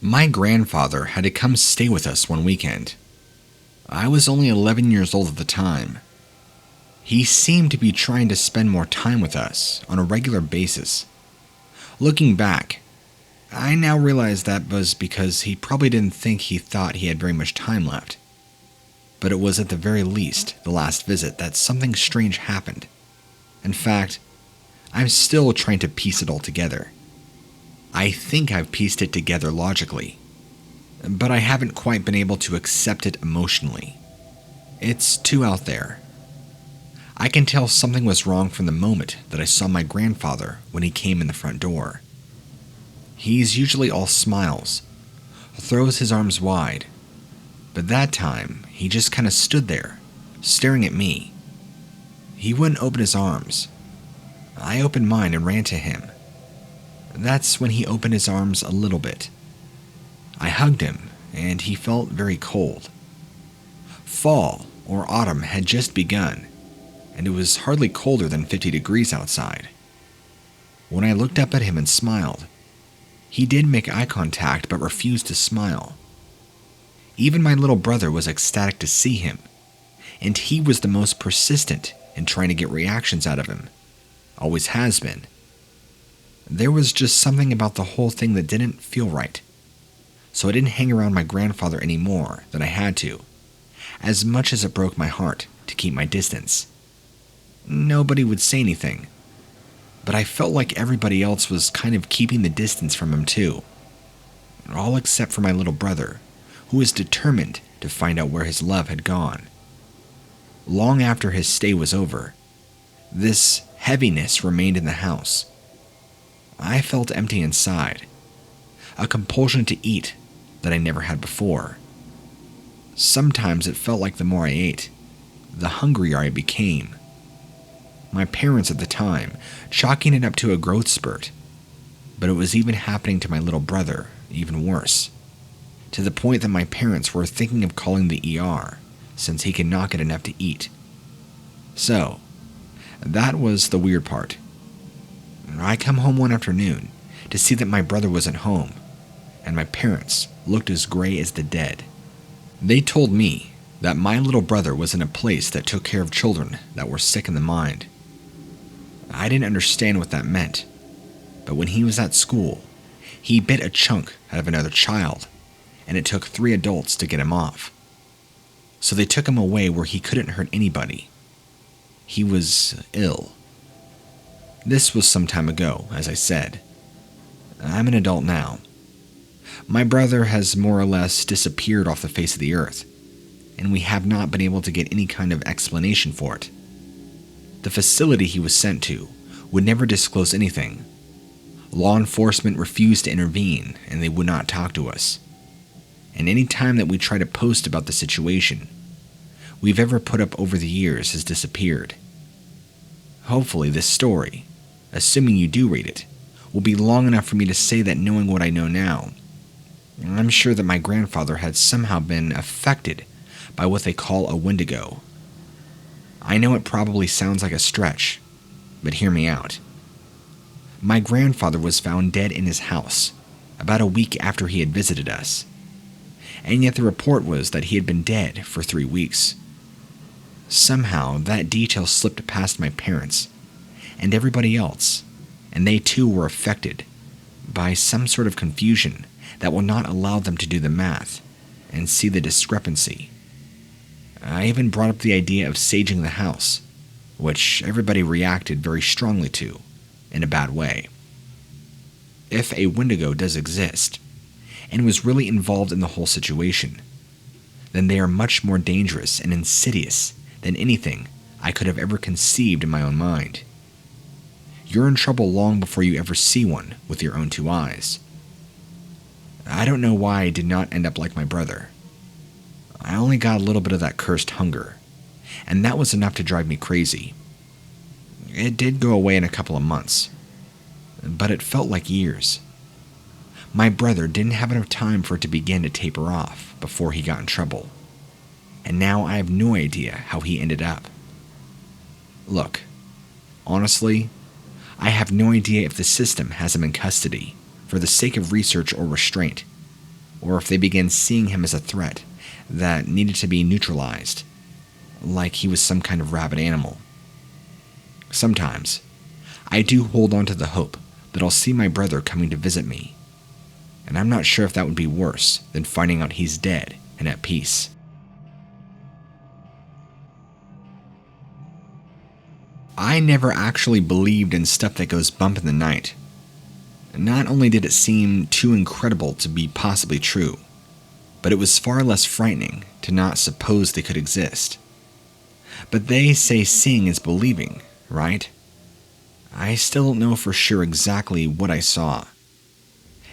My grandfather had to come stay with us one weekend. I was only 11 years old at the time. He seemed to be trying to spend more time with us on a regular basis. Looking back, I now realize that was because he probably didn't think he thought he had very much time left. But it was at the very least the last visit that something strange happened. In fact, I'm still trying to piece it all together. I think I've pieced it together logically, but I haven't quite been able to accept it emotionally. It's too out there. I can tell something was wrong from the moment that I saw my grandfather when he came in the front door. He's usually all smiles, throws his arms wide, but that time he just kind of stood there, staring at me. He wouldn't open his arms. I opened mine and ran to him. That's when he opened his arms a little bit. I hugged him, and he felt very cold. Fall or autumn had just begun, and it was hardly colder than 50 degrees outside. When I looked up at him and smiled, he did make eye contact but refused to smile. Even my little brother was ecstatic to see him, and he was the most persistent in trying to get reactions out of him. Always has been. There was just something about the whole thing that didn't feel right. So I didn't hang around my grandfather any more than I had to, as much as it broke my heart to keep my distance. Nobody would say anything, but I felt like everybody else was kind of keeping the distance from him too. All except for my little brother, who was determined to find out where his love had gone. Long after his stay was over, this heaviness remained in the house. I felt empty inside, a compulsion to eat that I never had before. Sometimes it felt like the more I ate, the hungrier I became. My parents at the time chalking it up to a growth spurt, but it was even happening to my little brother, even worse, to the point that my parents were thinking of calling the ER since he could not get enough to eat. So, that was the weird part. I come home one afternoon to see that my brother wasn't home, and my parents looked as gray as the dead. They told me that my little brother was in a place that took care of children that were sick in the mind. I didn't understand what that meant, but when he was at school, he bit a chunk out of another child, and it took 3 adults to get him off. So they took him away where he couldn't hurt anybody. He was ill. This was some time ago, as I said. I'm an adult now. My brother has more or less disappeared off the face of the earth, and we have not been able to get any kind of explanation for it. The facility he was sent to would never disclose anything. Law enforcement refused to intervene, and they would not talk to us. And any time that we try to post about the situation we've ever put up over the years has disappeared. Hopefully this story, assuming you do read it, will be long enough for me to say that knowing what I know now, I'm sure that my grandfather had somehow been affected by what they call a Wendigo. I know it probably sounds like a stretch, but hear me out. My grandfather was found dead in his house about a week after he had visited us, and yet the report was that he had been dead for 3 weeks. Somehow that detail slipped past my parents and everybody else, and they too were affected by some sort of confusion that will not allow them to do the math and see the discrepancy. I even brought up the idea of saging the house, which everybody reacted very strongly to, in a bad way. If a Wendigo does exist, and was really involved in the whole situation, then they are much more dangerous and insidious than anything I could have ever conceived in my own mind. You're in trouble long before you ever see one with your own 2 eyes. I don't know why I did not end up like my brother. I only got a little bit of that cursed hunger, and that was enough to drive me crazy. It did go away in a couple of months, but it felt like years. My brother didn't have enough time for it to begin to taper off before he got in trouble, and now I have no idea how he ended up. Look, honestly, I have no idea if the system has him in custody for the sake of research or restraint, or if they began seeing him as a threat that needed to be neutralized, like he was some kind of rabid animal. Sometimes, I do hold on to the hope that I'll see my brother coming to visit me, and I'm not sure if that would be worse than finding out he's dead and at peace. I never actually believed in stuff that goes bump in the night. Not only did it seem too incredible to be possibly true, but it was far less frightening to not suppose they could exist. But they say seeing is believing, right? I still don't know for sure exactly what I saw.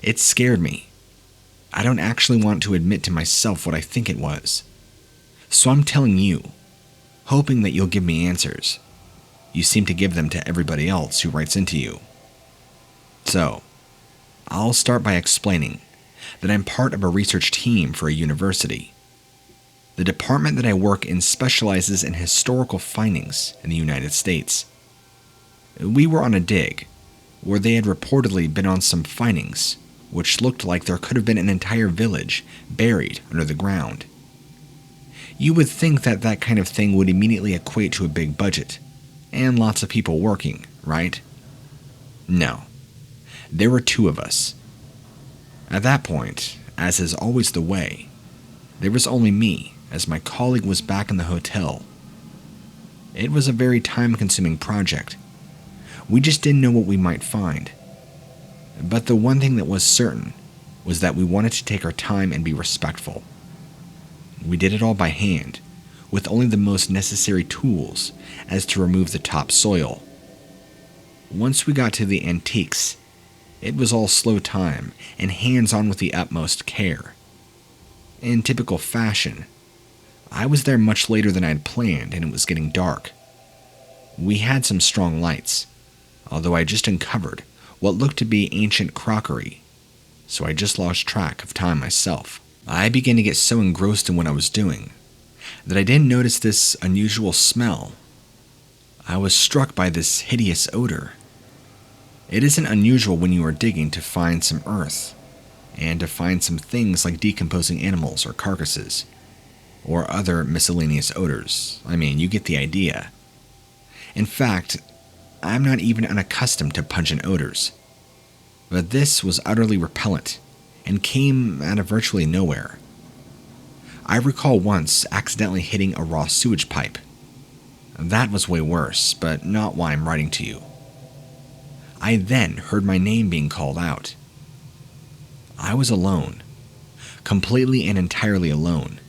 It scared me. I don't actually want to admit to myself what I think it was. So I'm telling you, hoping that you'll give me answers. You seem to give them to everybody else who writes into you. So, I'll start by explaining that I'm part of a research team for a university. The department that I work in specializes in historical findings in the United States. We were on a dig, where they had reportedly been on some findings, which looked like there could have been an entire village buried under the ground. You would think that that kind of thing would immediately equate to a big budget, and lots of people working, right? No. There were 2 of us. At that point, as is always the way, there was only me, as my colleague was back in the hotel. It was a very time-consuming project. We just didn't know what we might find. But the one thing that was certain was that we wanted to take our time and be respectful. We did it all by hand, with only the most necessary tools as to remove the topsoil. Once we got to the antiques, it was all slow time and hands-on with the utmost care. In typical fashion, I was there much later than I had planned and it was getting dark. We had some strong lights, although I just uncovered what looked to be ancient crockery, so I just lost track of time myself. I began to get so engrossed in what I was doing that I didn't notice this unusual smell. I was struck by this hideous odor. It isn't unusual when you are digging to find some earth, and to find some things like decomposing animals or carcasses, or other miscellaneous odors. I mean, you get the idea. In fact, I'm not even unaccustomed to pungent odors. But this was utterly repellent, and came out of virtually nowhere. I recall once accidentally hitting a raw sewage pipe. That was way worse, but not why I'm writing to you. I then heard my name being called out. I was alone, completely and entirely alone.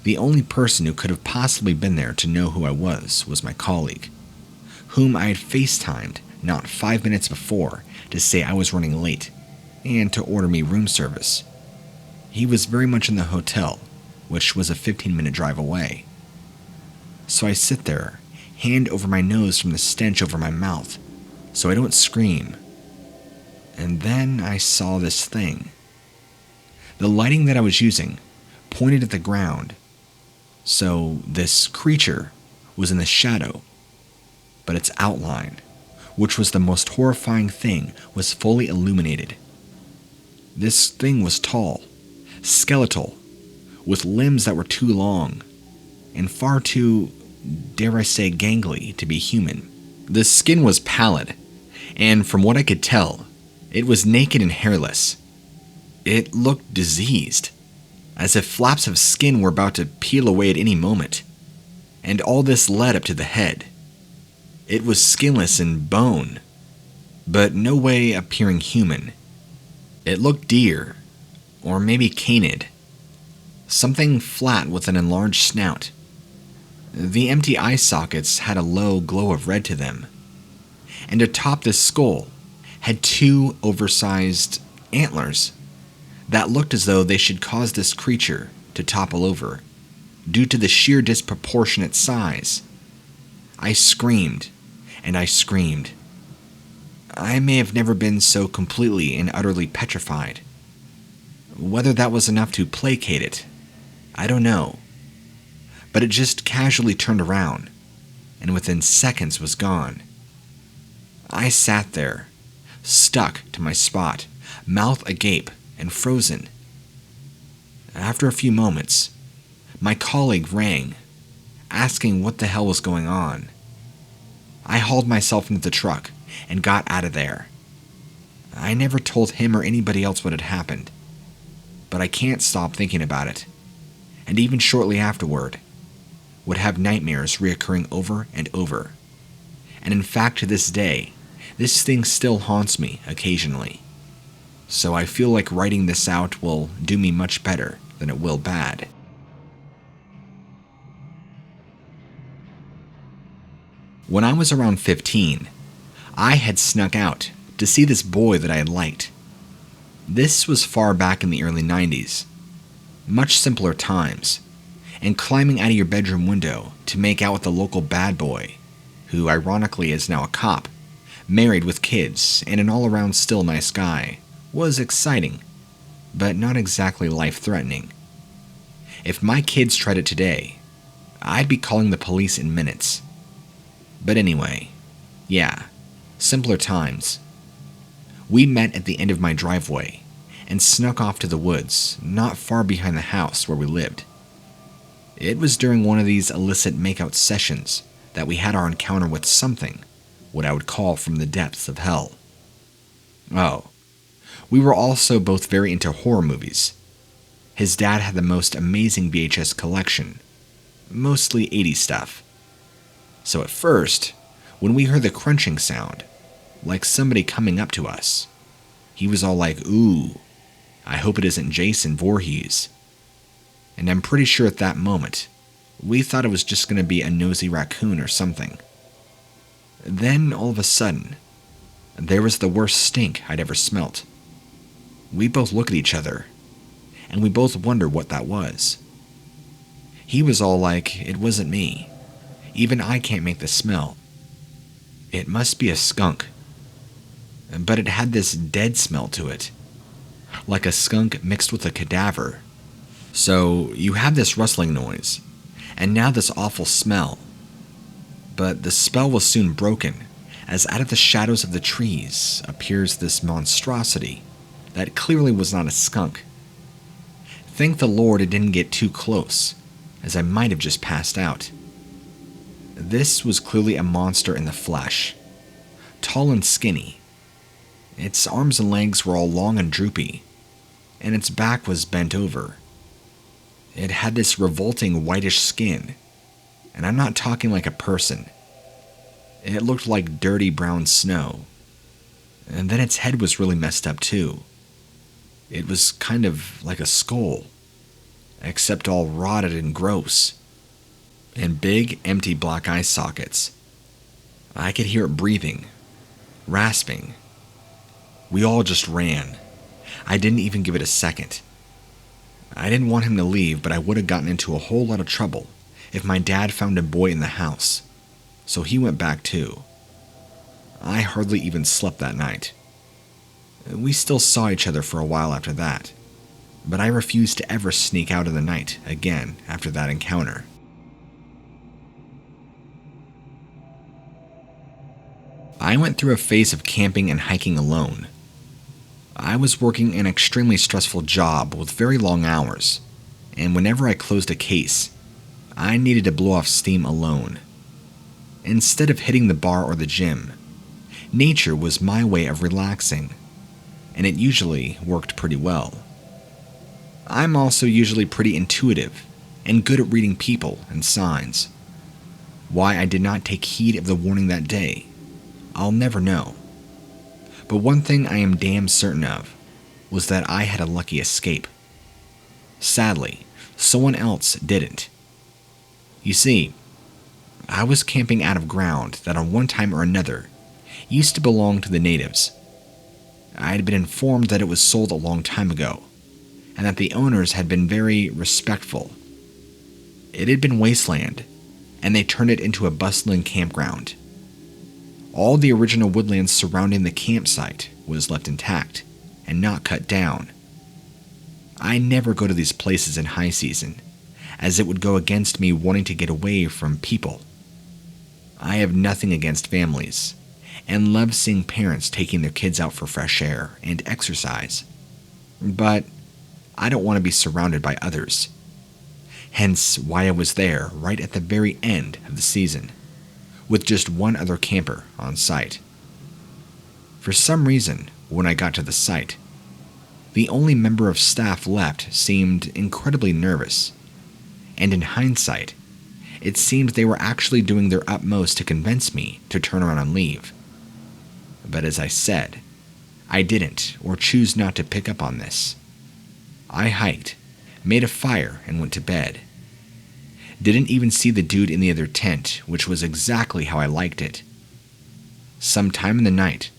The only person who could have possibly been there to know who I was my colleague, whom I had FaceTimed not 5 minutes before to say I was running late and to order me room service. He was very much in the hotel, which was a 15-minute drive away. So I sit there, hand over my nose from the stench over my mouth, so I don't scream. And then I saw this thing. The lighting that I was using pointed at the ground, so this creature was in the shadow, but its outline, which was the most horrifying thing, was fully illuminated. This thing was tall, skeletal, with limbs that were too long, and far too, dare I say, gangly to be human. The skin was pallid, and from what I could tell, it was naked and hairless. It looked diseased, as if flaps of skin were about to peel away at any moment, and all this led up to the head. It was skinless and bone, but no way appearing human. It looked deer, or maybe canid, something flat with an enlarged snout. The empty eye sockets had a low glow of red to them, and atop this skull had 2 oversized antlers that looked as though they should cause this creature to topple over, due to the sheer disproportionate size. I screamed, and I screamed. I may have never been so completely and utterly petrified. Whether that was enough to placate it, I don't know. But it just casually turned around, and within seconds was gone. I sat there, stuck to my spot, mouth agape and frozen, After a few moments, my colleague rang, asking what the hell was going on. I hauled myself into the truck and got out of there. I never told him or anybody else what had happened, but I can't stop thinking about it, and even shortly afterward, would have nightmares reoccurring over and over. And in fact, to this day, this thing still haunts me occasionally. So I feel like writing this out will do me much better than it will bad. When I was around 15, I had snuck out to see this boy that I had liked. This was far back in the early 90s. Much simpler times, and climbing out of your bedroom window to make out with a local bad boy, who ironically is now a cop, married with kids, and an all-around still nice guy, was exciting, but not exactly life-threatening. If my kids tried it today, I'd be calling the police in minutes. But anyway, yeah, simpler times. We met at the end of my driveway and snuck off to the woods, not far behind the house where we lived. It was during one of these illicit makeout sessions that we had our encounter with something, what I would call from the depths of hell. Oh, we were also both very into horror movies. His dad had the most amazing VHS collection, mostly 80s stuff. So at first, when we heard the crunching sound, like somebody coming up to us, he was all like, "Ooh, I hope it isn't Jason Voorhees." And I'm pretty sure at that moment, we thought it was just going to be a nosy raccoon or something. Then, all of a sudden, there was the worst stink I'd ever smelt. We both look at each other, and we both wonder what that was. He was all like, "It wasn't me. Even I can't make the smell. It must be a skunk." But it had this dead smell to it, like a skunk mixed with a cadaver. So you have this rustling noise, and now this awful smell. But the spell was soon broken, as out of the shadows of the trees appears this monstrosity that clearly was not a skunk. Thank the Lord it didn't get too close, as I might have just passed out. This was clearly a monster in the flesh, tall and skinny. Its arms and legs were all long and droopy, and its back was bent over. It had this revolting whitish skin, and I'm not talking like a person. It looked like dirty brown snow. And then its head was really messed up too. It was kind of like a skull, except all rotted and gross, and big, empty black eye sockets. I could hear it breathing, rasping. We all just ran. I didn't even give it a second. I didn't want him to leave, but I would have gotten into a whole lot of trouble if my dad found a boy in the house, so he went back too. I hardly even slept that night. We still saw each other for a while after that, but I refused to ever sneak out in the night again after that encounter. I went through a phase of camping and hiking alone. I was working an extremely stressful job with very long hours, and whenever I closed a case, I needed to blow off steam alone. Instead of hitting the bar or the gym, nature was my way of relaxing, and it usually worked pretty well. I'm also usually pretty intuitive and good at reading people and signs. Why I did not take heed of the warning that day, I'll never know. But one thing I am damn certain of was that I had a lucky escape. Sadly, someone else didn't. You see, I was camping out of ground that on one time or another used to belong to the natives. I had been informed that it was sold a long time ago, and that the owners had been very respectful. It had been wasteland, and they turned it into a bustling campground. All the original woodlands surrounding the campsite was left intact and not cut down. I never go to these places in high season, as it would go against me wanting to get away from people. I have nothing against families, and love seeing parents taking their kids out for fresh air and exercise. But I don't want to be surrounded by others. Hence why I was there right at the very end of the season, with just one other camper on site. For some reason, when I got to the site, the only member of staff left seemed incredibly nervous, and in hindsight, it seemed they were actually doing their utmost to convince me to turn around and leave. But as I said, I didn't or choose not to pick up on this. I hiked, made a fire, and went to bed. Didn't even see the dude in the other tent, which was exactly how I liked it. Sometime in the night,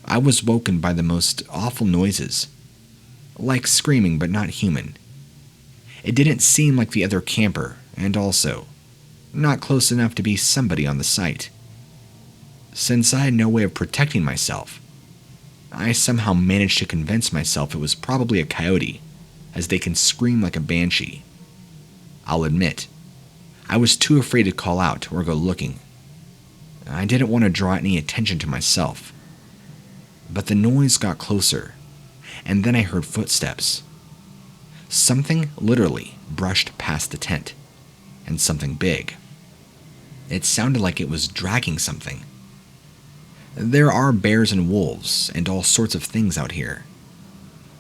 I was woken by the most awful noises, like screaming but not human. It didn't seem like the other camper, and also, not close enough to be somebody on the site. Since I had no way of protecting myself, I somehow managed to convince myself it was probably a coyote, as they can scream like a banshee. I'll admit, I was too afraid to call out or go looking. I didn't want to draw any attention to myself. But the noise got closer, and then I heard footsteps. Something literally brushed past the tent, and something big. It sounded like it was dragging something. There are bears and wolves and all sorts of things out here.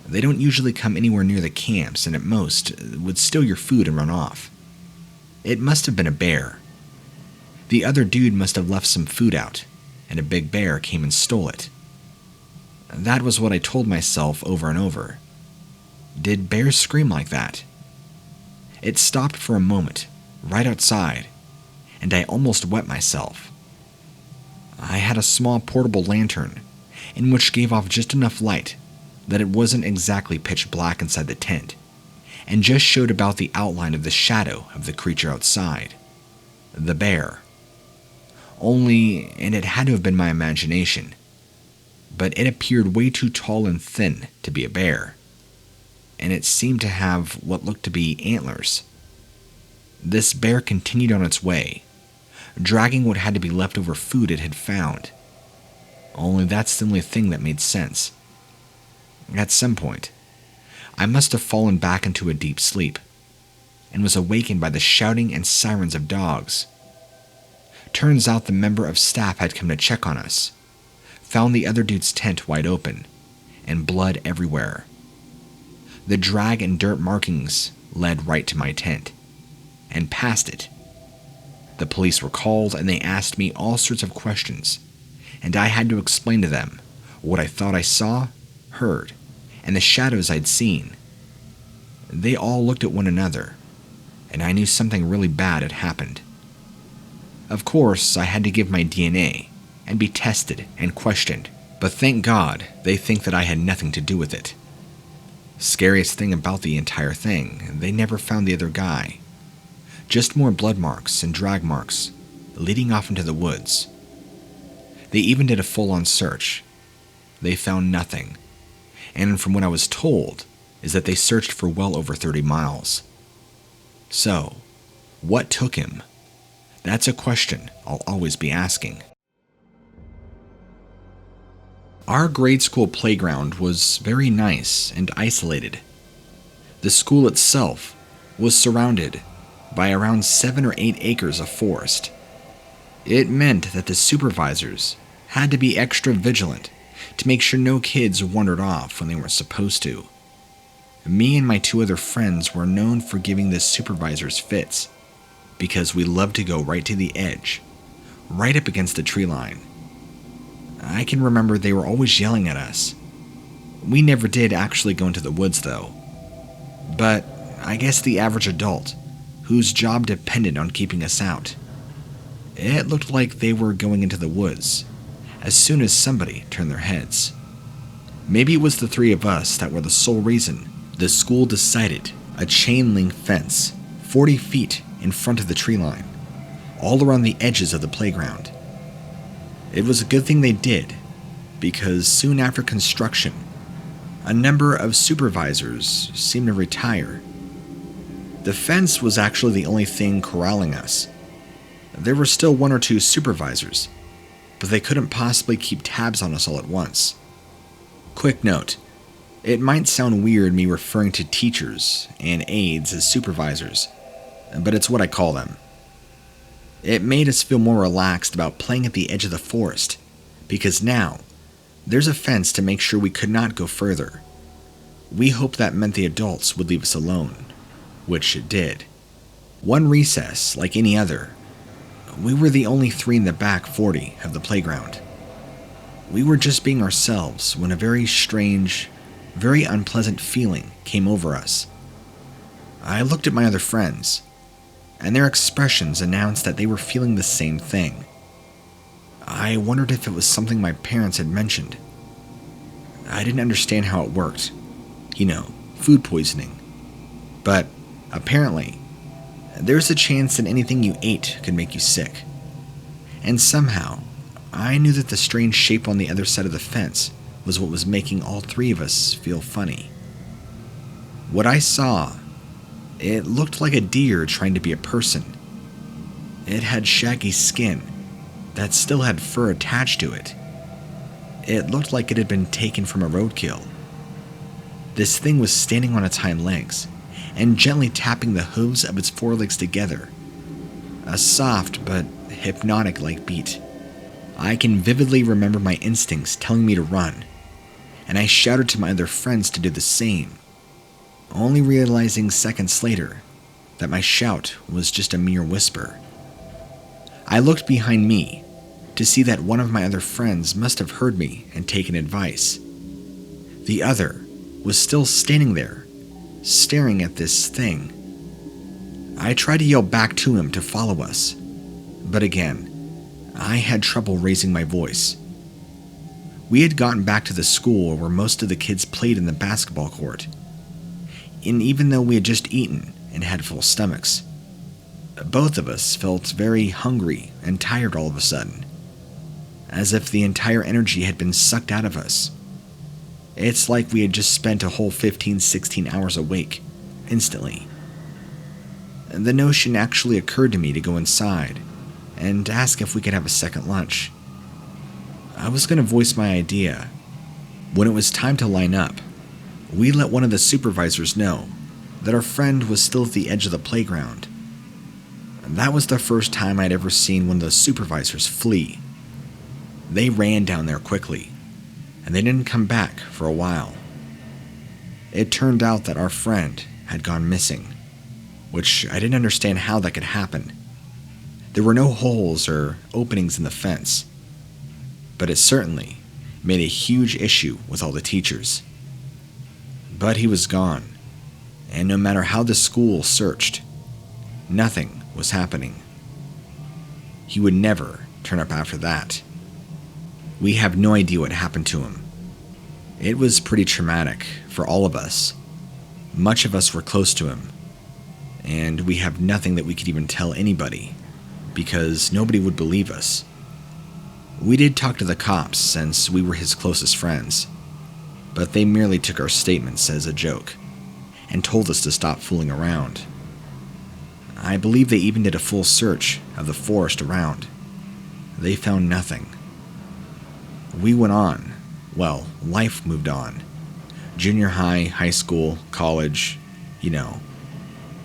They don't usually come anywhere near the camps and at most would steal your food and run off. It must have been a bear. The other dude must have left some food out, and a big bear came and stole it. That was what I told myself over and over. Did bears scream like that? It stopped for a moment, right outside, and I almost wet myself. I had a small portable lantern, in which gave off just enough light that it wasn't exactly pitch black inside the tent, and just showed about the outline of the shadow of the creature outside. The bear. And it had to have been my imagination, but it appeared way too tall and thin to be a bear, and it seemed to have what looked to be antlers. This bear continued on its way, dragging what had to be leftover food it had found. Only that's the only thing that made sense. At some point, I must have fallen back into a deep sleep, and was awakened by the shouting and sirens of dogs. Turns out the member of staff had come to check on us, found the other dude's tent wide open, and blood everywhere. The drag and dirt markings led right to my tent, and past it. The police were called and they asked me all sorts of questions, and I had to explain to them what I thought I saw, heard, and the shadows I'd seen. They all looked at one another, and I knew something really bad had happened. Of course, I had to give my DNA and be tested and questioned, but thank God they think that I had nothing to do with it. Scariest thing about the entire thing, they never found the other guy. Just more blood marks and drag marks, leading off into the woods. They even did a full-on search. They found nothing, and from what I was told, is that they searched for well over 30 miles. So, what took him? That's a question I'll always be asking. Our grade school playground was very nice and isolated. The school itself was surrounded by around 7 or 8 acres of forest. It meant that the supervisors had to be extra vigilant to make sure no kids wandered off when they weren't supposed to. Me and my 2 other friends were known for giving the supervisors fits, because we loved to go right to the edge, right up against the tree line. I can remember they were always yelling at us. We never did actually go into the woods though. But I guess the average adult, whose job depended on keeping us out, it looked like they were going into the woods as soon as somebody turned their heads. Maybe it was the 3 of us that were the sole reason the school decided a chain link fence 40 feet in front of the tree line, all around the edges of the playground. It was a good thing they did, because soon after construction, a number of supervisors seemed to retire. The fence was actually the only thing corralling us. There were still 1 or 2 supervisors, but they couldn't possibly keep tabs on us all at once. Quick note, It might sound weird me referring to teachers and aides as supervisors, but it's what I call them. It made us feel more relaxed about playing at the edge of the forest, because now there's a fence to make sure we could not go further. We hoped that meant the adults would leave us alone, which it did. One recess, like any other. We were the only three in the back 40 of the playground. We were just being ourselves when a very strange, very unpleasant feeling came over us. I looked at my other friends, and their expressions announced that they were feeling the same thing. I wondered if it was something my parents had mentioned. I didn't understand how it worked. Food poisoning. But apparently, there's a chance that anything you ate could make you sick. And somehow, I knew that the strange shape on the other side of the fence was what was making all three of us feel funny. What I saw, it looked like a deer trying to be a person. It had shaggy skin that still had fur attached to it. It looked like it had been taken from a roadkill. This thing was standing on its hind legs and gently tapping the hooves of its forelegs together. A soft but hypnotic-like beat. I can vividly remember my instincts telling me to run, and I shouted to my other friends to do the same, only realizing seconds later that my shout was just a mere whisper. I looked behind me to see that one of my other friends must have heard me and taken advice. The other was still standing there, staring at this thing. I tried to yell back to him to follow us, but again, I had trouble raising my voice. We had gotten back to the school where most of the kids played in the basketball court, and even though we had just eaten and had full stomachs, both of us felt very hungry and tired all of a sudden, as if the entire energy had been sucked out of us. It's like we had just spent a whole 15-16 hours awake, instantly. The notion actually occurred to me to go inside and ask if we could have a second lunch. I was going to voice my idea. When it was time to line up, we let one of the supervisors know that our friend was still at the edge of the playground. That was the first time I'd ever seen one of the supervisors flee. They ran down there quickly, and they didn't come back for a while. It turned out that our friend had gone missing, which I didn't understand how that could happen. There were no holes or openings in the fence, but it certainly made a huge issue with all the teachers. But he was gone, and no matter how the school searched, nothing was happening. He would never turn up after that. We have no idea what happened to him. It was pretty traumatic for all of us. Much of us were close to him, and we have nothing that we could even tell anybody, because nobody would believe us. We did talk to the cops since we were his closest friends, but they merely took our statements as a joke and told us to stop fooling around. I believe they even did a full search of the forest around. They found nothing. We went on. Well, life moved on. Junior high, high school, college,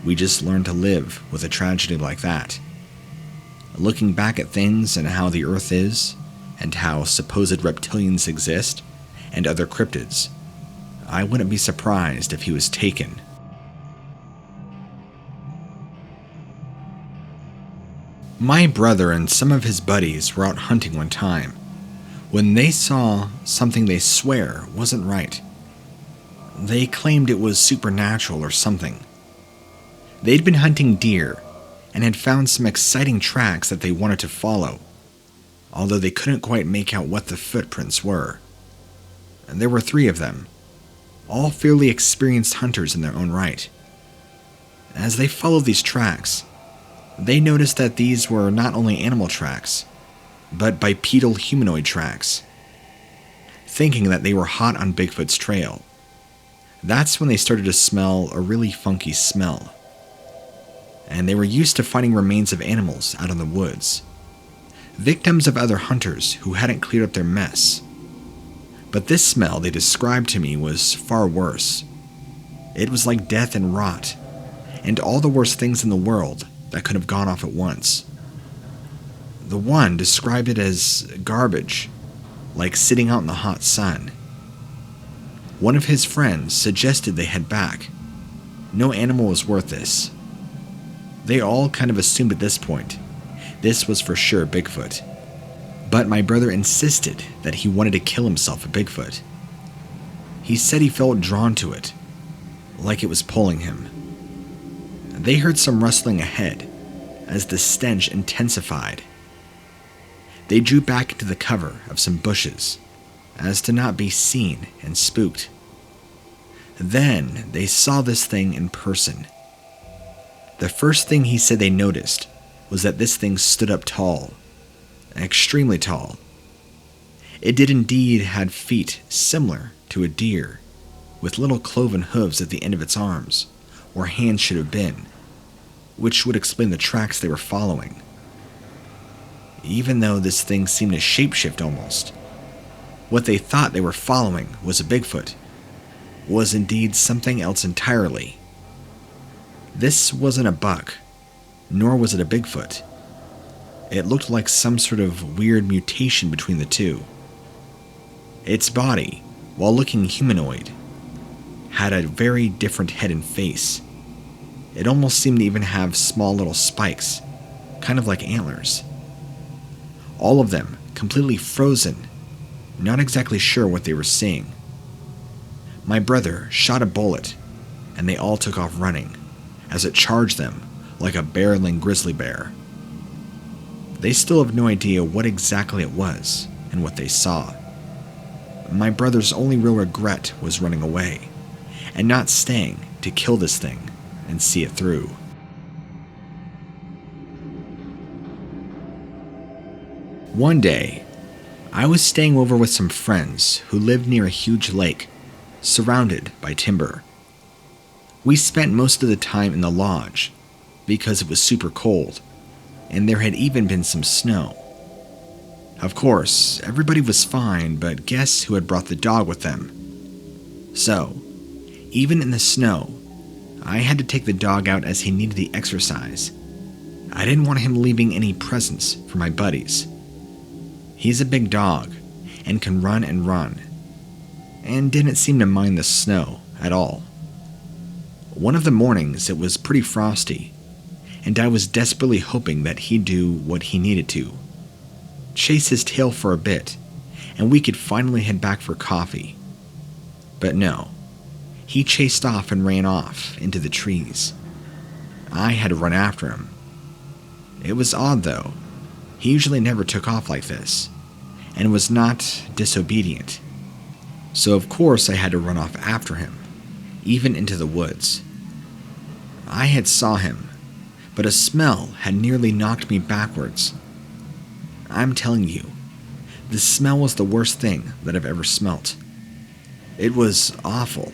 we just learned to live with a tragedy like that. Looking back at things and how the Earth is, and how supposed reptilians exist, and other cryptids, I wouldn't be surprised if he was taken. My brother and some of his buddies were out hunting one time when they saw something they swear wasn't right. They claimed it was supernatural or something. They'd been hunting deer and had found some exciting tracks that they wanted to follow, although they couldn't quite make out what the footprints were. And there were 3 of them, all fairly experienced hunters in their own right. As they followed these tracks, they noticed that these were not only animal tracks, but bipedal humanoid tracks. Thinking that they were hot on Bigfoot's trail, that's when they started to smell a really funky smell. And they were used to finding remains of animals out in the woods, victims of other hunters who hadn't cleared up their mess. But this smell they described to me was far worse. It was like death and rot, and all the worst things in the world that could have gone off at once. The one described it as garbage, like sitting out in the hot sun. One of his friends suggested they head back. No animal was worth this. They all kind of assumed at this point this was for sure Bigfoot. But my brother insisted that he wanted to kill himself at Bigfoot. He said he felt drawn to it, like it was pulling him. They heard some rustling ahead as the stench intensified. They drew back into the cover of some bushes as to not be seen and spooked. Then they saw this thing in person. The first thing he said they noticed was that this thing stood up tall, extremely tall. It did indeed had feet similar to a deer, with little cloven hooves at the end of its arms, where hands should have been, which would explain the tracks they were following. Even though this thing seemed to shapeshift almost, what they thought they were following was a Bigfoot, was indeed something else entirely. This wasn't a buck, nor was it a Bigfoot. It looked like some sort of weird mutation between the two. Its body, while looking humanoid, had a very different head and face. It almost seemed to even have small little spikes, kind of like antlers. All of them completely frozen, not exactly sure what they were seeing. My brother shot a bullet, and they all took off running, as it charged them like a barreling grizzly bear. They still have no idea what exactly it was and what they saw. My brother's only real regret was running away, and not staying to kill this thing and see it through. One day, I was staying over with some friends who lived near a huge lake, surrounded by timber. We spent most of the time in the lodge because it was super cold, and there had even been some snow. Of course, everybody was fine, but guess who had brought the dog with them? So, even in the snow, I had to take the dog out as he needed the exercise. I didn't want him leaving any presents for my buddies. He's a big dog and can run and didn't seem to mind the snow at all. One of the mornings it was pretty frosty, and I was desperately hoping that he'd do what he needed to, chase his tail for a bit, and we could finally head back for coffee. But no, he chased off and ran off into the trees. I had to run after him. It was odd though. He usually never took off like this, and was not disobedient. So of course I had to run off after him, even into the woods. I had saw him, but a smell had nearly knocked me backwards. I'm telling you, the smell was the worst thing that I've ever smelt. It was awful.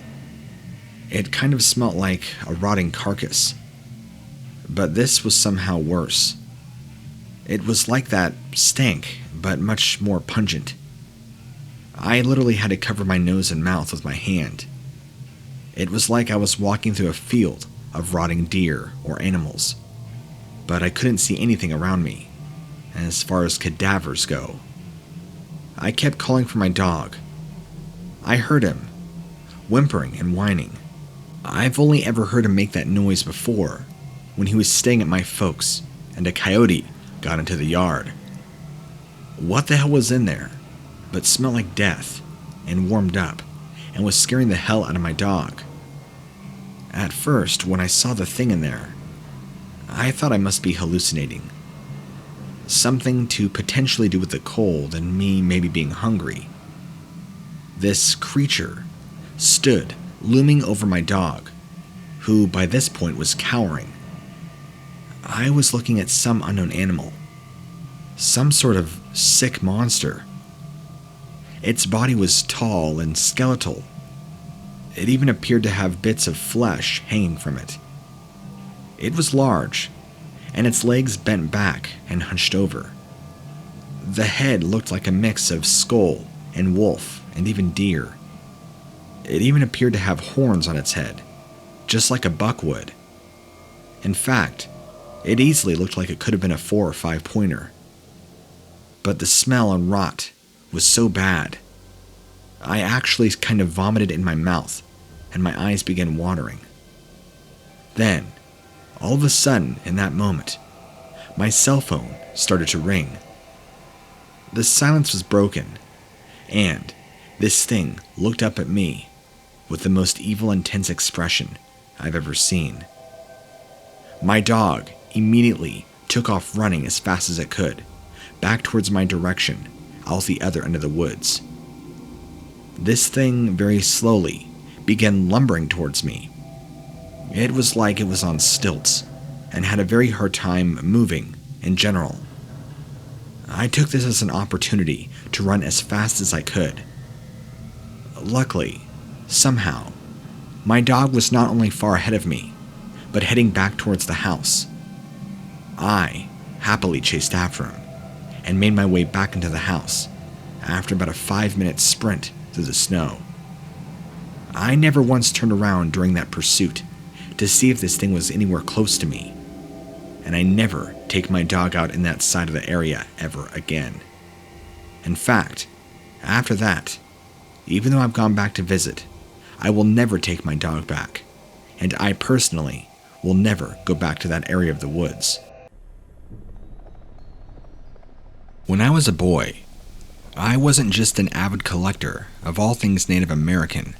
It kind of smelt like a rotting carcass. But this was somehow worse. It was like that stank, but much more pungent. I literally had to cover my nose and mouth with my hand. It was like I was walking through a field of rotting deer or animals, but I couldn't see anything around me, as far as cadavers go. I kept calling for my dog. I heard him, whimpering and whining. I've only ever heard him make that noise before, when he was staying at my folks, and a coyote got into the yard. What the hell was in there, but smelled like death, and warmed up, and was scaring the hell out of my dog. At first, when I saw the thing in there, I thought I must be hallucinating. Something to potentially do with the cold and me maybe being hungry. This creature stood looming over my dog, who by this point was cowering. I was looking at some unknown animal, some sort of sick monster. Its body was tall and skeletal. It even appeared to have bits of flesh hanging from it. It was large, and its legs bent back and hunched over. The head looked like a mix of skull and wolf and even deer. It even appeared to have horns on its head, just like a buck would. In fact, it easily looked like it could have been a 4 or 5 pointer. But the smell and rot was so bad, I actually kind of vomited in my mouth and my eyes began watering. Then, all of a sudden, in that moment, my cell phone started to ring. The silence was broken, and this thing looked up at me with the most evil, intense expression I've ever seen. My dog immediately took off running as fast as it could, back towards my direction, out the other end of the woods. This thing very slowly began lumbering towards me. It was like it was on stilts and had a very hard time moving in general. I took this as an opportunity to run as fast as I could. Luckily, somehow, my dog was not only far ahead of me, but heading back towards the house. I happily chased after him and made my way back into the house after about a 5-minute sprint through the snow. I never once turned around during that pursuit to see if this thing was anywhere close to me, and I never take my dog out in that side of the area ever again. In fact, after that, even though I've gone back to visit, I will never take my dog back, and I personally will never go back to that area of the woods. When I was a boy, I wasn't just an avid collector of all things Native American.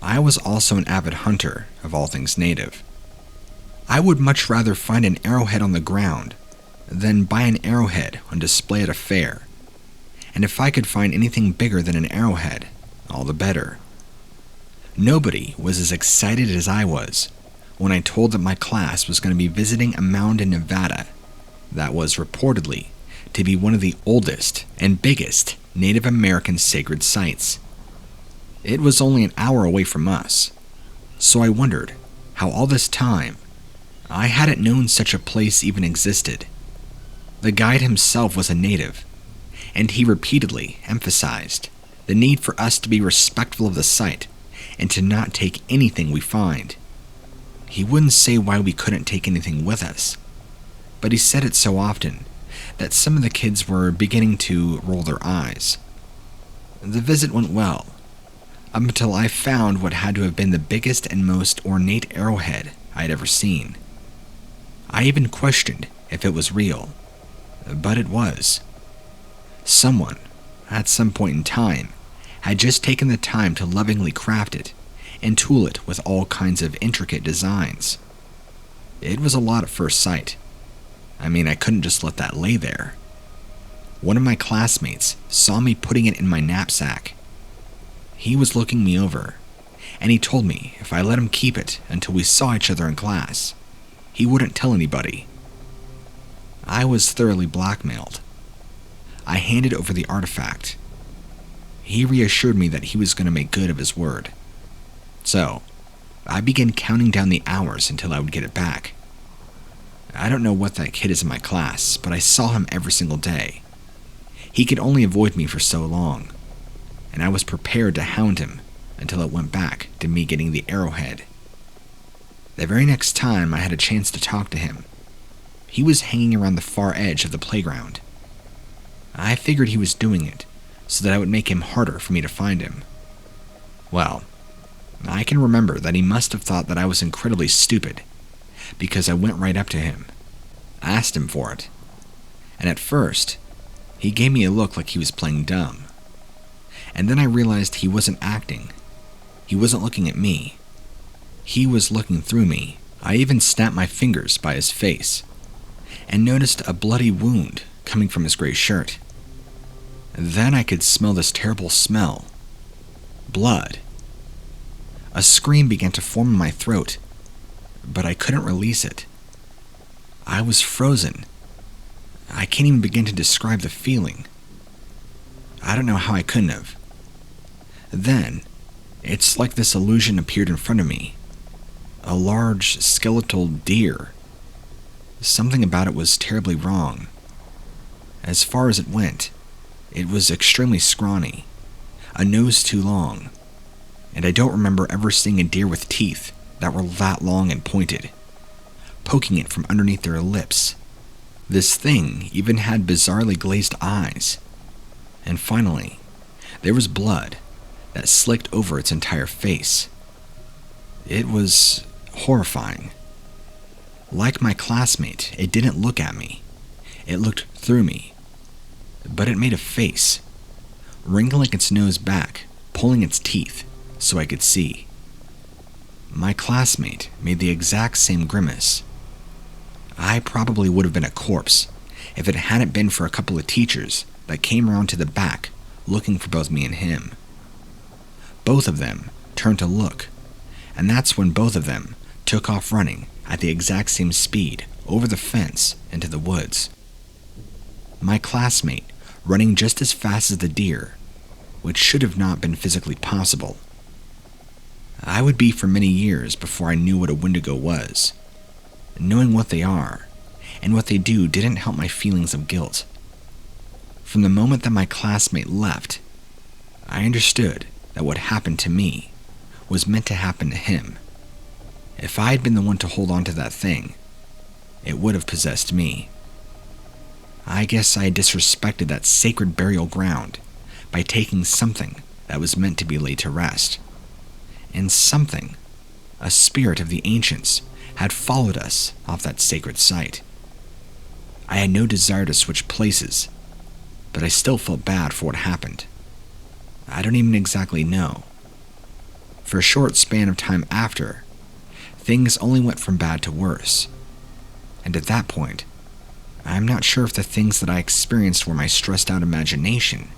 I was also an avid hunter of all things native. I would much rather find an arrowhead on the ground than buy an arrowhead on display at a fair. And if I could find anything bigger than an arrowhead, all the better. Nobody was as excited as I was when I told that my class was going to be visiting a mound in Nevada that was reportedly to be one of the oldest and biggest Native American sacred sites. It was only an hour away from us, so I wondered how all this time I hadn't known such a place even existed. The guide himself was a native, and he repeatedly emphasized the need for us to be respectful of the site and to not take anything we find. He wouldn't say why we couldn't take anything with us, but he said it so often that some of the kids were beginning to roll their eyes. The visit went well, up until I found what had to have been the biggest and most ornate arrowhead I had ever seen. I even questioned if it was real, but it was. Someone, at some point in time, had just taken the time to lovingly craft it and tool it with all kinds of intricate designs. It was a lot at first sight. I mean, I couldn't just let that lay there. One of my classmates saw me putting it in my knapsack. He was looking me over, and he told me if I let him keep it until we saw each other in class, he wouldn't tell anybody. I was thoroughly blackmailed. I handed over the artifact. He reassured me that he was going to make good of his word. So, I began counting down the hours until I would get it back. I don't know what that kid is in my class, but I saw him every single day. He could only avoid me for so long, and I was prepared to hound him until it went back to me getting the arrowhead. The very next time I had a chance to talk to him, he was hanging around the far edge of the playground. I figured he was doing it so that I would make him harder for me to find him. Well, I can remember that he must have thought that I was incredibly stupid, because I went right up to him, asked him for it, and at first, he gave me a look like he was playing dumb. And then I realized he wasn't acting. He wasn't looking at me. He was looking through me. I even snapped my fingers by his face, and noticed a bloody wound coming from his gray shirt. Then I could smell this terrible smell. Blood. A scream began to form in my throat, but I couldn't release it. I was frozen. I can't even begin to describe the feeling. I don't know how I couldn't have. Then, it's like this illusion appeared in front of me. A large skeletal deer. Something about it was terribly wrong. As far as it went, it was extremely scrawny. a nose too long, and I don't remember ever seeing a deer with teeth that were that long and pointed, poking it from underneath their lips. This thing even had bizarrely glazed eyes. And finally, there was blood that slicked over its entire face. It was horrifying. Like my classmate, it didn't look at me. It looked through me. But it made a face, wrinkling its nose back, pulling its teeth so I could see. My classmate made the exact same grimace. I probably would have been a corpse if it hadn't been for a couple of teachers that came around to the back looking for both me and him. Both of them turned to look, and that's when both of them took off running at the exact same speed over the fence into the woods. My classmate running just as fast as the deer, which should have not been physically possible. I would be for many years before I knew what a Wendigo was. Knowing what they are and what they do didn't help my feelings of guilt. From the moment that my classmate left, I understood that what happened to me was meant to happen to him. If I had been the one to hold on to that thing, it would have possessed me. I guess I disrespected that sacred burial ground by taking something that was meant to be laid to rest. And something, a spirit of the ancients, had followed us off that sacred site. I had no desire to switch places, but I still felt bad for what happened. I don't even exactly know. For a short span of time after, things only went from bad to worse. And at that point, I'm not sure if the things that I experienced were my stressed out imagination,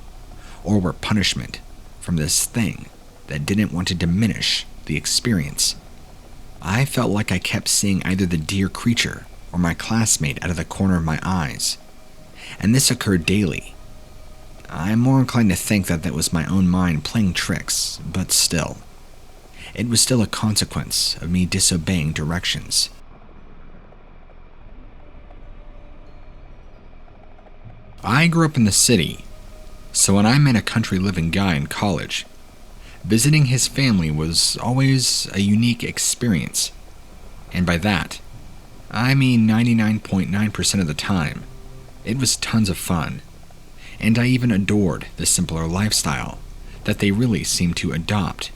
or were punishment from this thing that didn't want to diminish the experience. I felt like I kept seeing either the deer creature or my classmate out of the corner of my eyes, and this occurred daily. I'm more inclined to think that was my own mind playing tricks, but still. It was still a consequence of me disobeying directions. I grew up in the city, so when I met a country-living guy in college, visiting his family was always a unique experience. And by that, I mean 99.9% of the time, it was tons of fun. And I even adored the simpler lifestyle that they really seemed to adopt.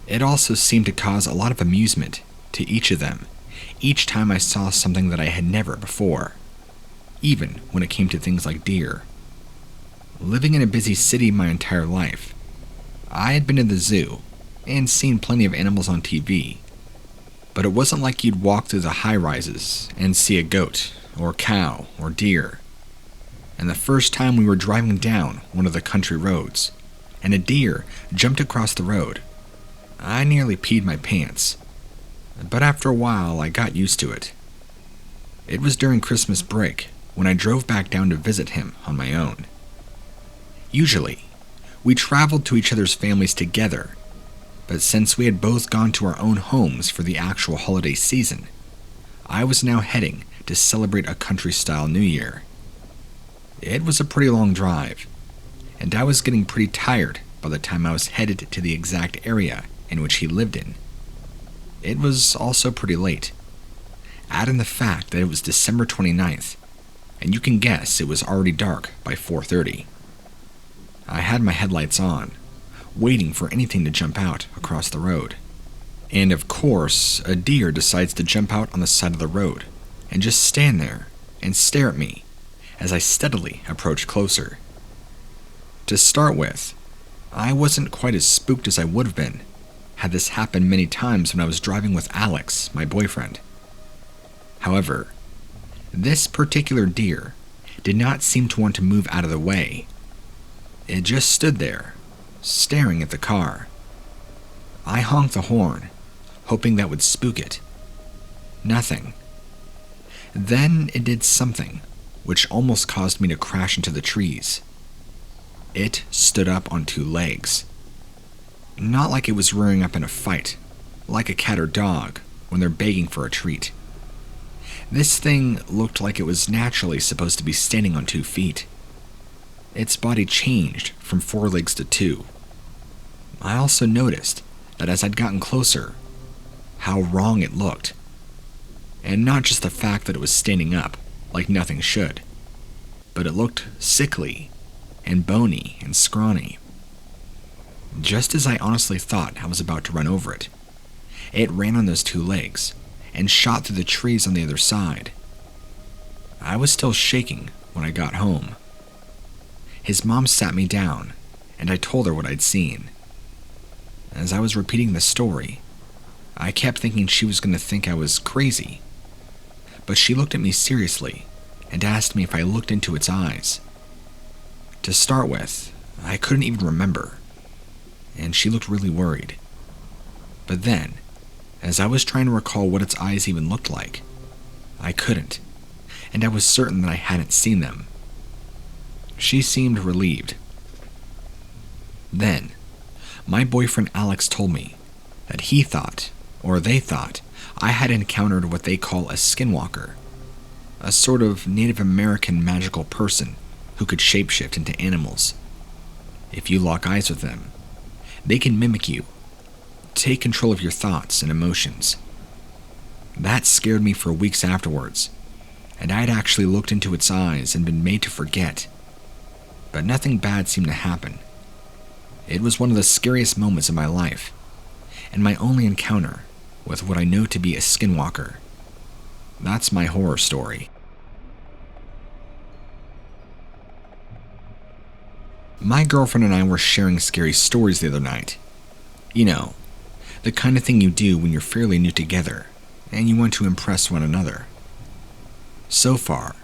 It also seemed to cause a lot of amusement to each of them, each time I saw something that I had never before, even when it came to things like deer. Living in a busy city my entire life, I had been to the zoo and seen plenty of animals on TV, but it wasn't like you'd walk through the high-rises and see a goat or cow or deer. And the first time we were driving down one of the country roads, and a deer jumped across the road, I nearly peed my pants. But after a while, I got used to it. It was during Christmas break when I drove back down to visit him on my own. Usually, we traveled to each other's families together, but since we had both gone to our own homes for the actual holiday season, I was now heading to celebrate a country-style New Year. It was a pretty long drive, and I was getting pretty tired by the time I was headed to the exact area in which he lived in. It was also pretty late. Add in the fact that it was December 29th, and you can guess it was already dark by 4:30. I had my headlights on, waiting for anything to jump out across the road. And of course, a deer decides to jump out on the side of the road and just stand there and stare at me as I steadily approached closer. To start with, I wasn't quite as spooked as I would have been had this happened many times when I was driving with Alex, my boyfriend. However, this particular deer did not seem to want to move out of the way. It just stood there, staring at the car. I honked the horn, hoping that would spook it. Nothing. Then it did something which almost caused me to crash into the trees. It stood up on two legs. Not like it was rearing up in a fight, like a cat or dog when they're begging for a treat. This thing looked like it was naturally supposed to be standing on 2 feet. its body changed from 4 legs to 2. I also noticed that as I'd gotten closer, how wrong it looked. And not just the fact that it was standing up like nothing should, but it looked sickly and bony and scrawny. Just as I honestly thought I was about to run over it, it ran on those 2 legs and shot through the trees on the other side. I was still shaking when I got home. His mom sat me down, and I told her what I'd seen. As I was repeating the story, I kept thinking she was going to think I was crazy. But she looked at me seriously and asked me if I looked into its eyes. To start with, I couldn't even remember, and she looked really worried. But then, as I was trying to recall what its eyes even looked like, I couldn't, and I was certain that I hadn't seen them. She seemed relieved. Then, my boyfriend Alex told me that he thought, or they thought, I had encountered what they call a skinwalker, a sort of Native American magical person who could shapeshift into animals. If you lock eyes with them, they can mimic you, take control of your thoughts and emotions. That scared me for weeks afterwards, and I had actually looked into its eyes and been made to forget. But nothing bad seemed to happen. It was one of the scariest moments of my life, and my only encounter with what I know to be a skinwalker. That's my horror story. My girlfriend and I were sharing scary stories the other night. You know, the kind of thing you do when you're fairly new together and you want to impress one another. So far,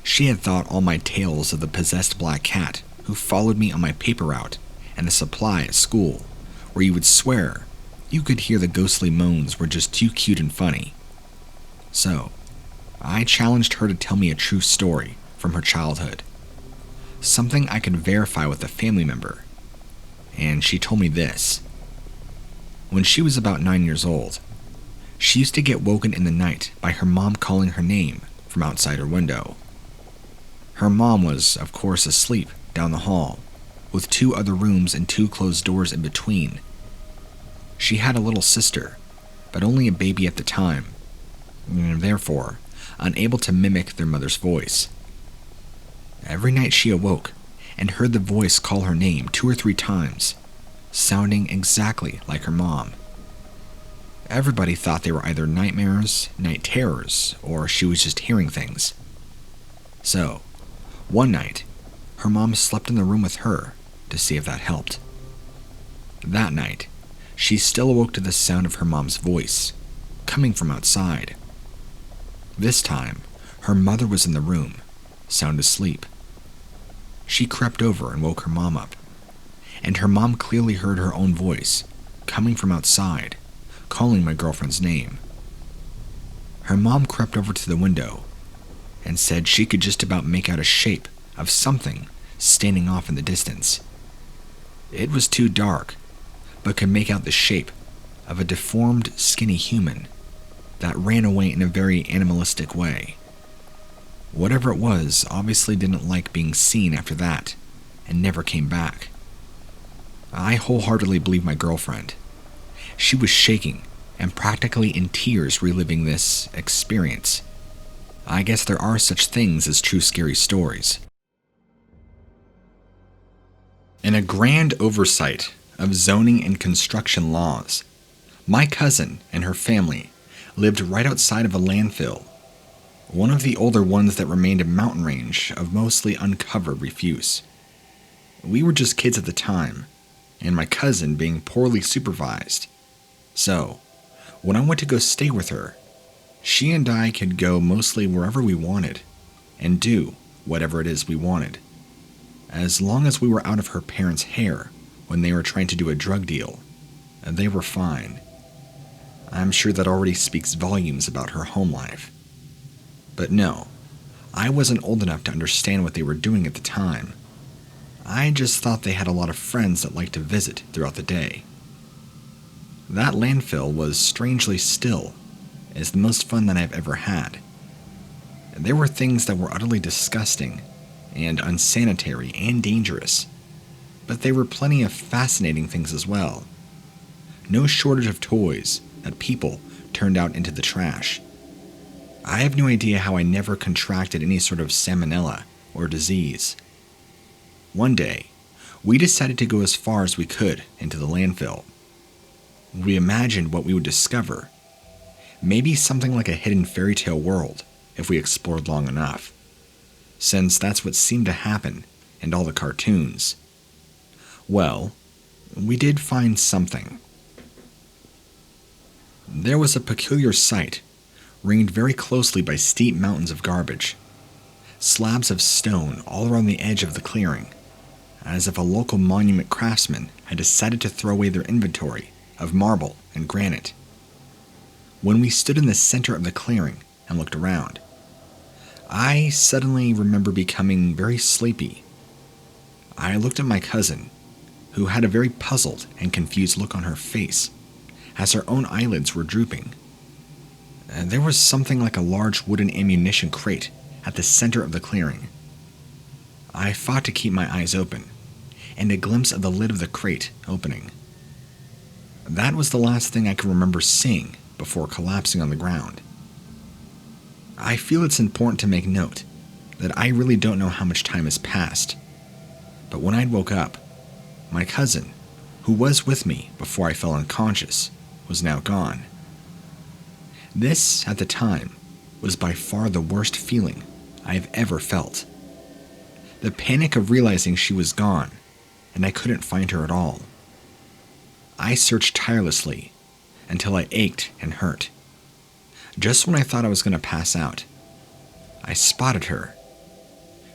she had thought all my tales of the possessed black cat who followed me on my paper route and the supply at school, where you would swear you could hear the ghostly moans, were just too cute and funny. So, I challenged her to tell me a true story from her childhood, something I could verify with a family member, and she told me this. When she was about 9 years old, she used to get woken in the night by her mom calling her name from outside her window. Her mom was, of course, asleep down the hall, with 2 other rooms and 2 closed doors in between. She had a little sister, but only a baby at the time, and therefore unable to mimic their mother's voice. Every night she awoke and heard the voice call her name 2 or 3 times, sounding exactly like her mom. Everybody thought they were either nightmares, night terrors, or she was just hearing things. So, one night, her mom slept in the room with her to see if that helped. That night, she still awoke to the sound of her mom's voice, coming from outside. This time, her mother was in the room, sound asleep. She crept over and woke her mom up, and her mom clearly heard her own voice, coming from outside, calling my girlfriend's name. Her mom crept over to the window and said she could just about make out a shape of something standing off in the distance. It was too dark, but could make out the shape of a deformed, skinny human that ran away in a very animalistic way. Whatever it was obviously didn't like being seen after that, and never came back. I wholeheartedly believe my girlfriend. She was shaking and practically in tears reliving this experience. I guess there are such things as true scary stories. In a grand oversight of zoning and construction laws, my cousin and her family lived right outside of a landfill, one of the older ones that remained a mountain range of mostly uncovered refuse. We were just kids at the time, and my cousin being poorly supervised. So, when I went to go stay with her, she and I could go mostly wherever we wanted and do whatever it is we wanted, as long as we were out of her parents' hair when they were trying to do a drug deal. They were fine. I'm sure that already speaks volumes about her home life. But no, I wasn't old enough to understand what they were doing at the time. I just thought they had a lot of friends that liked to visit throughout the day. That landfill was strangely still, as the most fun that I've ever had. There were things that were utterly disgusting, and unsanitary and dangerous, but there were plenty of fascinating things as well. No shortage of toys that people turned out into the trash. I have no idea how I never contracted any sort of salmonella or disease. One day, we decided to go as far as we could into the landfill. We imagined what we would discover. Maybe something like a hidden fairy tale world if we explored long enough, since that's what seemed to happen in all the cartoons. Well, we did find something. There was a peculiar sight, ringed very closely by steep mountains of garbage. Slabs of stone all around the edge of the clearing, as if a local monument craftsman had decided to throw away their inventory of marble and granite. When we stood in the center of the clearing and looked around, I suddenly remember becoming very sleepy. I looked at my cousin, who had a very puzzled and confused look on her face, as her own eyelids were drooping. There was something like a large wooden ammunition crate at the center of the clearing. I fought to keep my eyes open, and a glimpse of the lid of the crate opening. That was the last thing I could remember seeing before collapsing on the ground. I feel it's important to make note that I really don't know how much time has passed, but when I woke up, my cousin, who was with me before I fell unconscious, was now gone. This, at the time, was by far the worst feeling I have ever felt. The panic of realizing she was gone, and I couldn't find her at all. I searched tirelessly until I ached and hurt. Just when I thought I was going to pass out, I spotted her.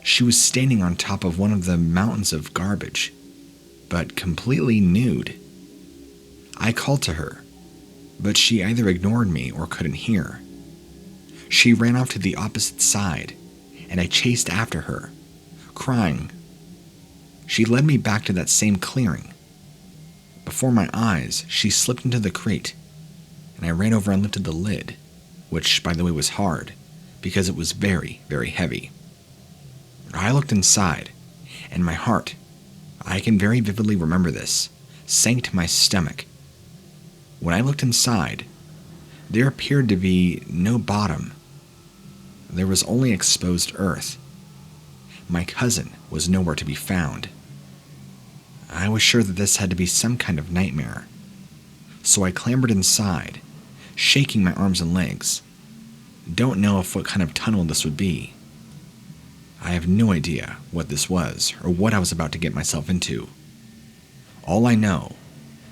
She was standing on top of one of the mountains of garbage, but completely nude. I called to her, but she either ignored me or couldn't hear. She ran off to the opposite side, and I chased after her, crying. She led me back to that same clearing. Before my eyes, she slipped into the crate, and I ran over and lifted the lid, which, by the way, was hard, because it was very, very heavy. I looked inside, and my heart, I can very vividly remember this, sank to my stomach. When I looked inside, there appeared to be no bottom. There was only exposed earth. My cousin was nowhere to be found. I was sure that this had to be some kind of nightmare, so I clambered inside, shaking my arms and legs. Don't know what kind of tunnel this would be. I have no idea what this was or what I was about to get myself into. All I know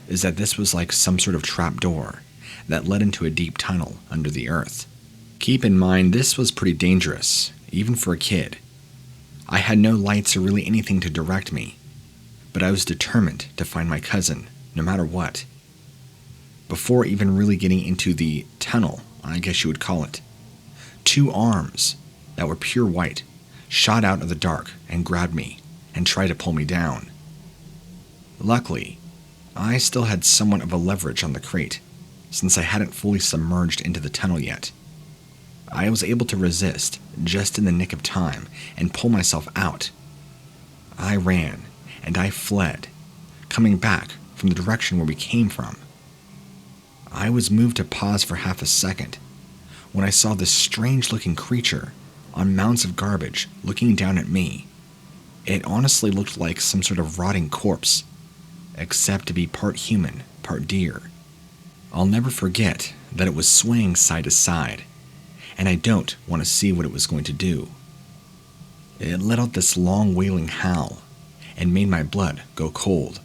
is that this was like some sort of trap door that led into a deep tunnel under the earth. Keep in mind, this was pretty dangerous, even for a kid. I had no lights or really anything to direct me, but I was determined to find my cousin, no matter what. Before even really getting into the tunnel, I guess you would call it, 2 arms that were pure white shot out of the dark and grabbed me and tried to pull me down. Luckily, I still had somewhat of a leverage on the crate, since I hadn't fully submerged into the tunnel yet. I was able to resist just in the nick of time and pull myself out. I ran and I fled, coming back from the direction where we came from. I was moved to pause for half a second when I saw this strange-looking creature on mounds of garbage looking down at me. It honestly looked like some sort of rotting corpse, except to be part human, part deer. I'll never forget that it was swaying side to side, and I don't want to see what it was going to do. It let out this long wailing howl and made my blood go cold.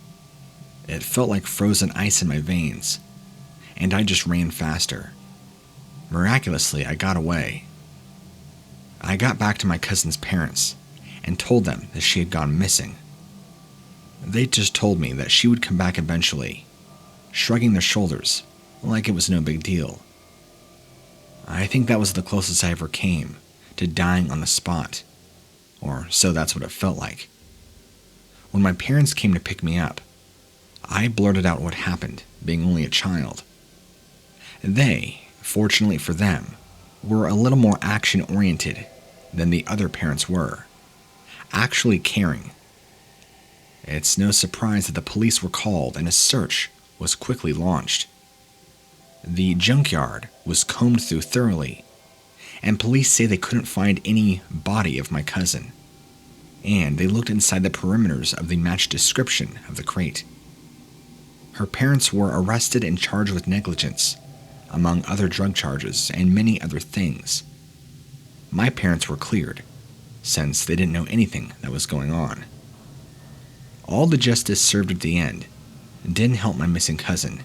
It felt like frozen ice in my veins, and I just ran faster. Miraculously, I got away. I got back to my cousin's parents and told them that she had gone missing. They just told me that she would come back eventually, shrugging their shoulders like it was no big deal. I think that was the closest I ever came to dying on the spot, or so that's what it felt like. When my parents came to pick me up, I blurted out what happened, being only a child. They, fortunately for them, were a little more action-oriented than the other parents were. actually caring. It's no surprise that the police were called and a search was quickly launched. The junkyard was combed through thoroughly, and police say they couldn't find any body of my cousin, and they looked inside the perimeters of the matched description of the crate. Her parents were arrested and charged with negligence, among other drug charges and many other things. My parents were cleared, since they didn't know anything that was going on. All the justice served at the end didn't help my missing cousin.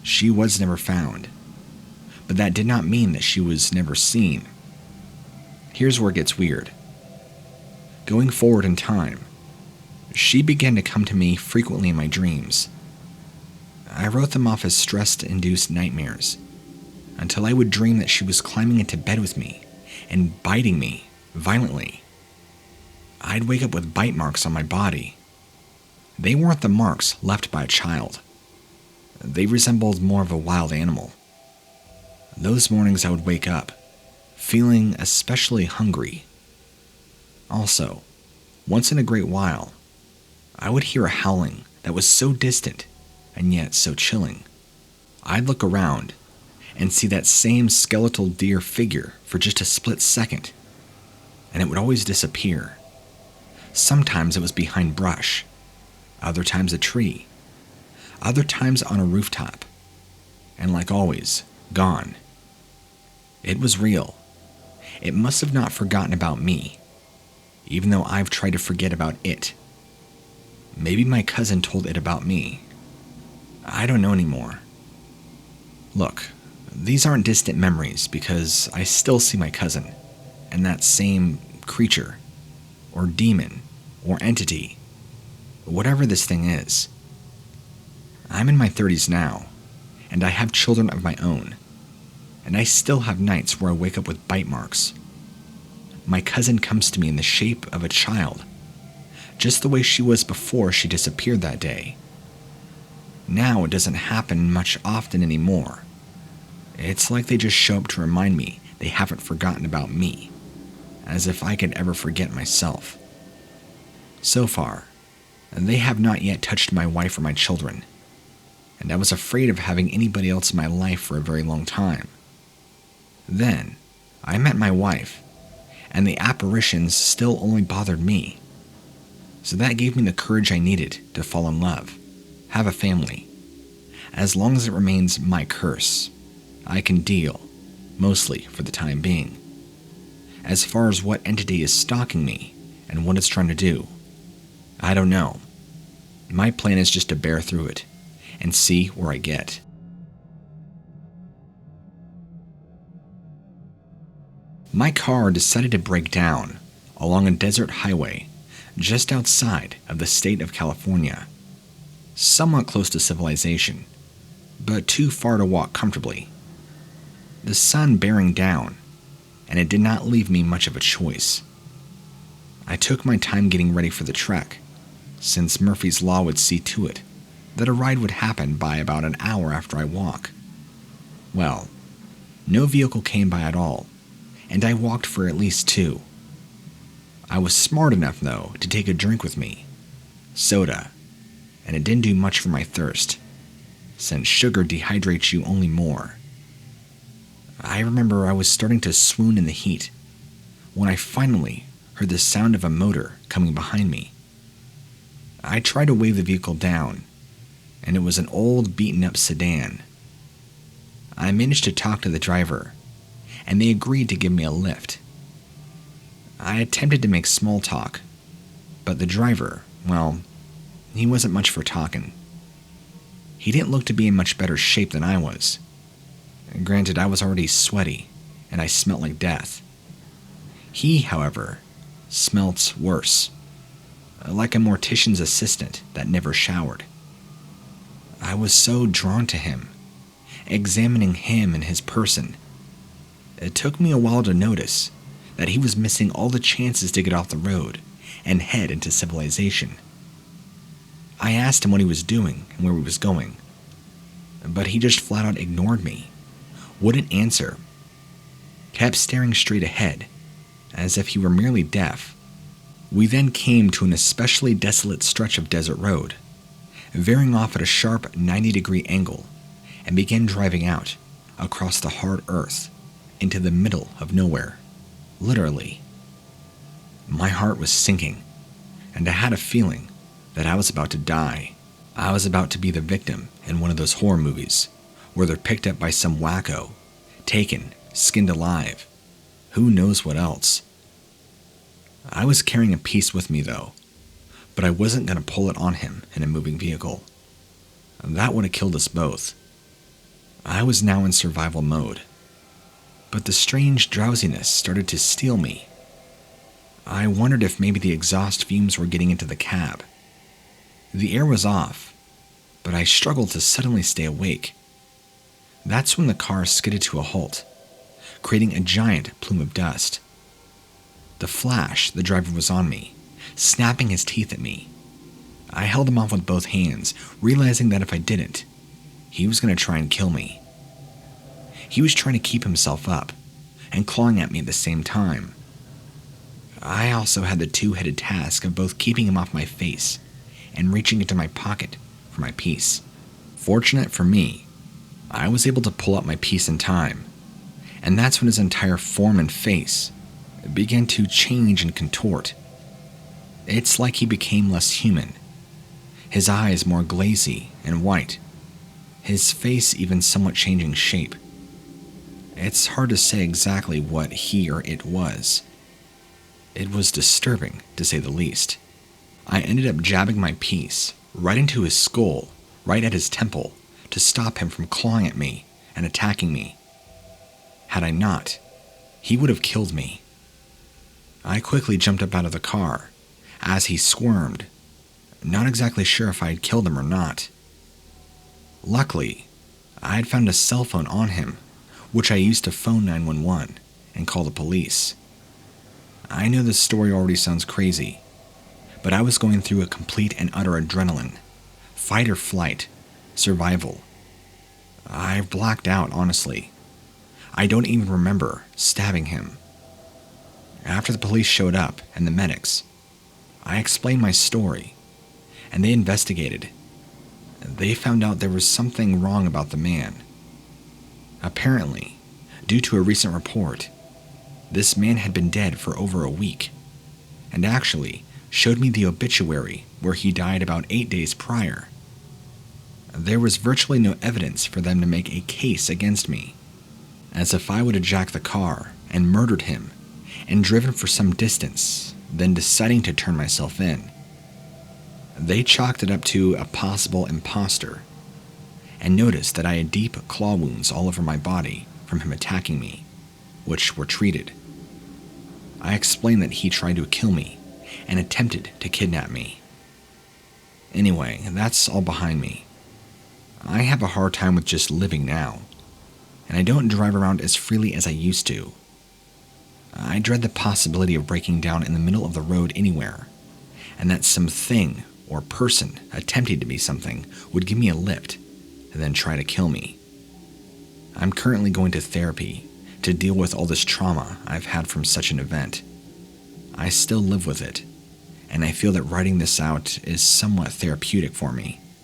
She was never found, but that did not mean that she was never seen. Here's where it gets weird. Going forward in time, she began to come to me frequently in my dreams. I wrote them off as stress-induced nightmares, until I would dream that she was climbing into bed with me and biting me violently. I'd wake up with bite marks on my body. They weren't the marks left by a child. They resembled more of a wild animal. Those mornings I would wake up, feeling especially hungry. Also, once in a great while, I would hear a howling that was so distant and yet so chilling. I'd look around and see that same skeletal deer figure for just a split second, and it would always disappear. Sometimes it was behind brush, other times a tree, other times on a rooftop, and like always, gone. It was real. It must have not forgotten about me, even though I've tried to forget about it. Maybe my cousin told it about me. I don't know anymore. Look, these aren't distant memories because I still see my cousin and that same creature, or demon, or entity, whatever this thing is. I'm in my 30s now, and I have children of my own, and I still have nights where I wake up with bite marks. My cousin comes to me in the shape of a child, just the way she was before she disappeared that day. Now it doesn't happen much often anymore. It's like they just show up to remind me they haven't forgotten about me, as if I could ever forget myself. So far, they have not yet touched my wife or my children, and I was afraid of having anybody else in my life for a very long time. Then, I met my wife, and the apparitions still only bothered me. So that gave me the courage I needed to fall in love, have a family. As long as it remains my curse, I can deal, mostly for the time being. As far as what entity is stalking me and what it's trying to do, I don't know. My plan is just to bear through it and see where I get. My car decided to break down along a desert highway just outside of the state of California, somewhat close to civilization, but too far to walk comfortably. The sun bearing down, and it did not leave me much of a choice. I took my time getting ready for the trek, since Murphy's Law would see to it that a ride would happen by about an hour after I walk. Well, no vehicle came by at all, and I walked for at least 2. I was smart enough, though, to take a drink with me, soda, and it didn't do much for my thirst, since sugar dehydrates you only more. I remember I was starting to swoon in the heat when I finally heard the sound of a motor coming behind me. I tried to wave the vehicle down, and it was an old beaten-up sedan. I managed to talk to the driver, and they agreed to give me a lift. I attempted to make small talk, but the driver, well, he wasn't much for talking. He didn't look to be in much better shape than I was. Granted, I was already sweaty, and I smelt like death. He, however, smelt worse, like a mortician's assistant that never showered. I was so drawn to him, examining him and his person. It took me a while to notice that he was missing all the chances to get off the road and head into civilization. I asked him what he was doing and where he was going, but he just flat out ignored me, wouldn't answer, kept staring straight ahead, as if he were merely deaf. We then came to an especially desolate stretch of desert road, veering off at a sharp 90-degree angle, and began driving out across the hard earth into the middle of nowhere, literally. My heart was sinking, and I had a feeling that I was about to die. I was about to be the victim in one of those horror movies where they're picked up by some wacko, taken, skinned alive, who knows what else. I was carrying a piece with me though, but I wasn't going to pull it on him in a moving vehicle. That would have killed us both. I was now in survival mode, but the strange drowsiness started to steal me. I wondered if maybe the exhaust fumes were getting into the cab. The air was off, but I struggled to suddenly stay awake. That's when the car skidded to a halt, creating a giant plume of dust. The flash, the driver was on me, snapping his teeth at me. I held him off with both hands, realizing that if I didn't, he was going to try and kill me. He was trying to keep himself up, and clawing at me at the same time. I also had the two-headed task of both keeping him off my face and reaching into my pocket for my piece. Fortunate for me, I was able to pull out my piece in time, and that's when his entire form and face began to change and contort. It's like he became less human, his eyes more glazy and white, his face even somewhat changing shape. It's hard to say exactly what he or it was. It was disturbing, to say the least. I ended up jabbing my piece right into his skull, right at his temple, to stop him from clawing at me and attacking me. Had I not, he would have killed me. I quickly jumped up out of the car as he squirmed, not exactly sure if I had killed him or not. Luckily, I had found a cell phone on him, which I used to phone 911 and call the police. I know this story already sounds crazy, but I was going through a complete and utter adrenaline, fight or flight, survival. I blacked out, honestly. I don't even remember stabbing him. After the police showed up and the medics, I explained my story, and they investigated. They found out there was something wrong about the man. Apparently, due to a recent report, this man had been dead for over a week, and actually showed me the obituary where he died about 8 days prior. There was virtually no evidence for them to make a case against me, as if I would have jacked the car and murdered him and driven for some distance, then deciding to turn myself in. They chalked it up to a possible imposter, and noticed that I had deep claw wounds all over my body from him attacking me, which were treated. I explained that he tried to kill me and attempted to kidnap me. Anyway, that's all behind me. I have a hard time with just living now, and I don't drive around as freely as I used to. I dread the possibility of breaking down in the middle of the road anywhere, and that some thing or person attempting to be something would give me a lift and then try to kill me. I'm currently going to therapy to deal with all this trauma I've had from such an event. I still live with it, and I feel that writing this out is somewhat therapeutic for me.